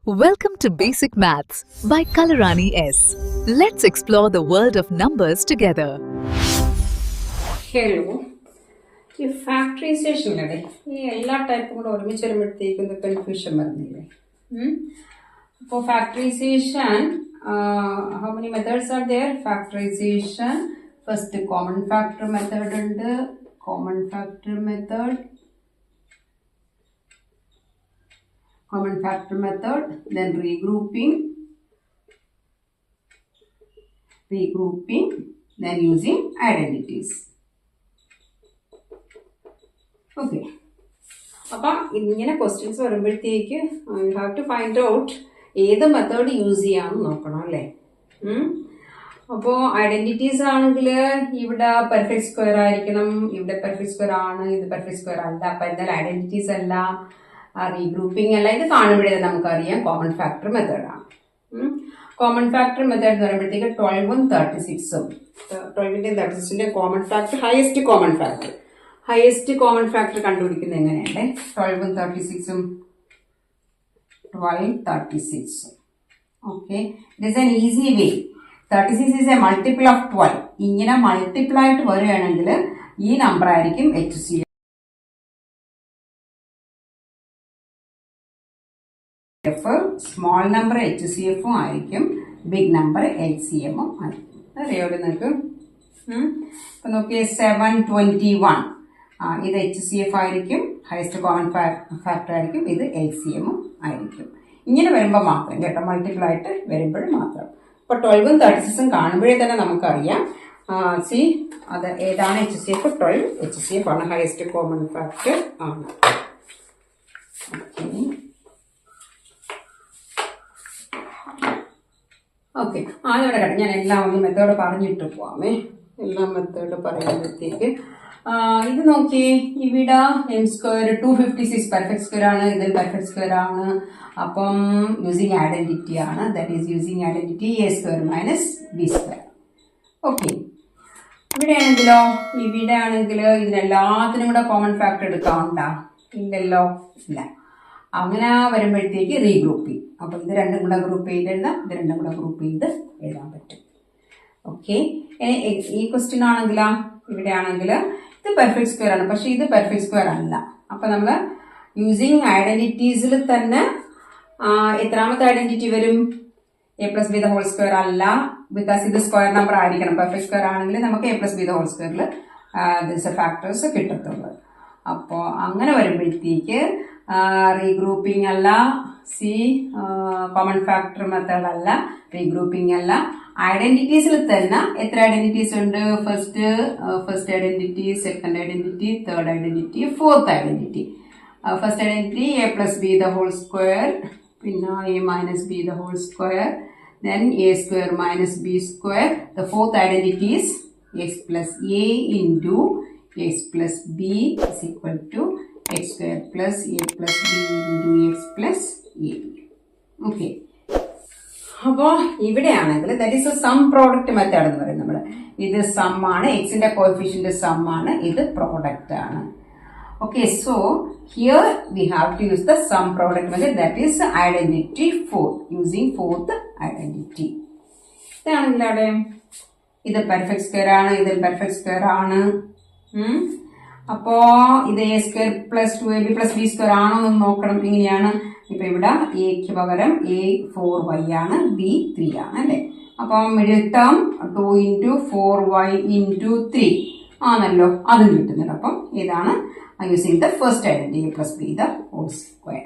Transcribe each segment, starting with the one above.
Welcome to Basic Maths by Kalarani S. Let's explore the world of numbers together. Hello. ഈ ഫാക്ടറൈസേഷനിലൂടെ ഈ എല്ലാ ടൈപ്പും കൂടെ ഒരുമിച്ച് വരുമ്പോഴത്തേക്കും കൺഫ്യൂഷൻ വരുന്നില്ലേ? അപ്പോൾ factorization, how many methods are there? Factorization first common factor method ഉണ്ട്. Common factor method, then regrouping, then using identities. Okay, അപ്പം ഇങ്ങനെ ക്വസ്റ്റ്യൻസ് വരുമ്പോഴത്തേക്ക് you have to find out ഏത് മെത്തേഡ് യൂസ് ചെയ്യാമെന്ന് നോക്കണം അല്ലേ. അപ്പോൾ ഐഡന്റിറ്റീസ് ആണെങ്കിൽ ഇവിടെ പെർഫെക്റ്റ് സ്ക്വയർ ആയിരിക്കണം, ഇവിടെ പെർഫെക്റ്റ് സ്ക്വയർ ആണ്, ഇത് പെർഫെക്റ്റ് സ്ക്വയർ അല്ല. അപ്പൊ എന്തായാലും ഐഡന്റിറ്റീസ് അല്ല, റീഗ്രൂപ്പിംഗ് അല്ല. ഇത് കാണുമ്പോഴേ നമുക്കറിയാം കോമൺ ഫാക്ടർ മെത്തേഡാണ്. കോമൺ ഫാക്ടർ മെത്തേഡ് എന്ന് പറയുമ്പോഴത്തേക്ക് 12ഉം 36ഉം 12ന്റെയും 36ന്റെയും common factor, highest common factor കണ്ടുപിടിക്കുന്നത് എങ്ങനെയാണ്? 12ഉം 36ഉം 12, 36. Okay, it is an easy way. 36 is a multiple of 12. ഇങ്ങനെ മൾട്ടിപ്പിൾ ആയിട്ട് വരികയാണെങ്കിൽ ഈ നമ്പർ ആയിരിക്കും HCF. സ്മോൾ നമ്പർ HCFും ആയിരിക്കും, ബിഗ് നമ്പർ HCMും ആയിരിക്കും. അറിയാമോ നിങ്ങൾക്ക്? ഇപ്പൊ നോക്കിയേ, 721 ഇത് HCF ആയിരിക്കും, ഹയസ്റ്റ് കോമൺ ഫാക്ടർ ആയിരിക്കും, ഇത് LCMും ആയിരിക്കും. ഇങ്ങനെ വരുമ്പോൾ മാത്രം കേട്ടോ, മൾട്ടിപ്പിൾ ആയിട്ട് വരുമ്പോൾ മാത്രം. ഇപ്പൊ 12ഉം 36ഉം കാണുമ്പോഴേ തന്നെ നമുക്കറിയാം സി അത് ഏതാണ് HCF. 12 HCF ആണ്, ഹയസ്റ്റ് കോമൺ ഫാക്ടർ ആണ്. ഓക്കെ, ആദ്യം ഞാൻ എല്ലാം ഒന്ന് മെത്തേഡ് പറഞ്ഞിട്ട് പോവാമേ. എല്ലാ മെത്തേഡ് പറയുമ്പോഴത്തേക്ക് ഇത് നോക്കി, ഇവിടെ m² 256 പെർഫെക്റ്റ് സ്ക്വയർ ആണ്, ഇതിൽ പെർഫെക്റ്റ് സ്ക്വയർ ആണ്. അപ്പം യൂസിങ് ഐഡന്റിറ്റി ആണ്, that is using identity a² - b². Okay, ഇവിടെ ആണെങ്കിൽ ഇതിനെല്ലാത്തിനും കൂടെ കോമൺ ഫാക്ടർ എടുക്കാറുണ്ടോ? ഇല്ലല്ലോ, ഇല്ല. അങ്ങനെ വരുമ്പോഴത്തേക്ക് റീഗ്രൂപ്പിംഗ്. അപ്പൊ ഇത് രണ്ടും കൂടെ ഗ്രൂപ്പ് ചെയ്ത് എഴുതാം, ഇത് രണ്ടും കൂടെ ഗ്രൂപ്പ് ചെയ്ത് എഴുതാൻ പറ്റും. ഓക്കെ, ഈ ക്വസ്റ്റ്യൻ ആണെങ്കിൽ ഇവിടെ ആണെങ്കിൽ ഇത് പെർഫെക്റ്റ് സ്ക്വയർ ആണ്, പക്ഷെ ഇത് പെർഫെക്റ്റ് സ്ക്വയർ അല്ല. അപ്പൊ നമ്മൾ യൂസിങ് ഐഡന്റിറ്റീസിൽ തന്നെ എത്രാമത്തെ ഐഡന്റിറ്റി വരും? a+b² അല്ല, ബിക്കോസ് ഇത് സ്ക്വയർ നമ്പർ ആയിരിക്കണം. പെർഫെക്റ്റ് സ്ക്വയർ ആണെങ്കിൽ നമുക്ക് a+b² ഫാക്ടേഴ്സ് കിട്ടത്തുള്ളൂ. അപ്പോൾ അങ്ങനെ വരുമ്പോഴത്തേക്ക് റീഗ്രൂപ്പിംഗ് അല്ല, കോമൺ ഫാക്ടർ മെത്തേഡ് അല്ല, റീഗ്രൂപ്പിംഗ് അല്ല. ഐഡന്റിറ്റീസിൽ തന്നെ എത്ര ഐഡന്റിറ്റീസ് ഉണ്ട്? First identity, second identity, third identity, fourth identity. First identity a+b², പിന്നെ a-b², then a² - b². The fourth identity is x+a into x+b is equal to x² + a+b into x+a. Okay, അപ്പോ ഇവിടെയാണെങ്കിൽ that is a sum product method എന്ന് പറയും നമ്മൾ. ഇത് some ആണ്, എക്സിന്റെ coefficient some ആണ്, ഇത് പ്രോഡക്റ്റ് ആണ്. Okay, so here we have to use the sum product method, that is identity 4, using fourth identity. ഇതാണെങ്കിൽ അവിടെ ഇത് പെർഫെക്റ്റ് സ്ക്വയർ ആണ്, ഇതിൽ പെർഫെക്റ്റ് സ്ക്വയർ ആണ്. അപ്പോ ഇത് a² + 2ab + b² ആണോ എന്ന് നോക്കണം. എങ്ങനെയാണ്? ഇപ്പൊ ഇവിടെ എക്ക് പകരം a4y ആണ്, b3 ആണ് അല്ലെ. അപ്പൊ മിഡിൽ ടേം 2 × 4y × 3 ആണല്ലോ, അതും കിട്ടുന്നുണ്ട്. അപ്പം ഇതാണ് using the first identity a+b².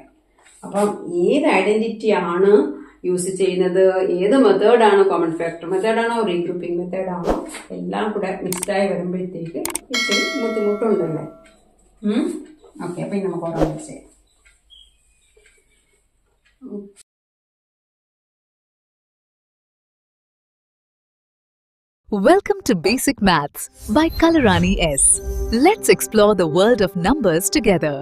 അപ്പം ഏത് ഐഡന്റിറ്റി ആണ് യൂസ് ചെയ്യുന്നത്, ഏത് മെത്തേഡാണ്, കോമൺ ഫാക്ടർ മെത്തേഡാണോ റീഗ്രൂപ്പിംഗ് മെത്തേഡാണോ, എല്ലാം കൂടെ മിക്സ്ഡായി വരുമ്പോഴത്തേക്ക് ഇച്ചിരി ബുദ്ധിമുട്ടുണ്ടല്ലേ. ഓക്കെ, അപ്പൊ ഇനി നമുക്ക് ഓരോ മിക്സ് ചെയ്യാം. Welcome to Basic Maths by Kalarani S. Let's explore the world of numbers together.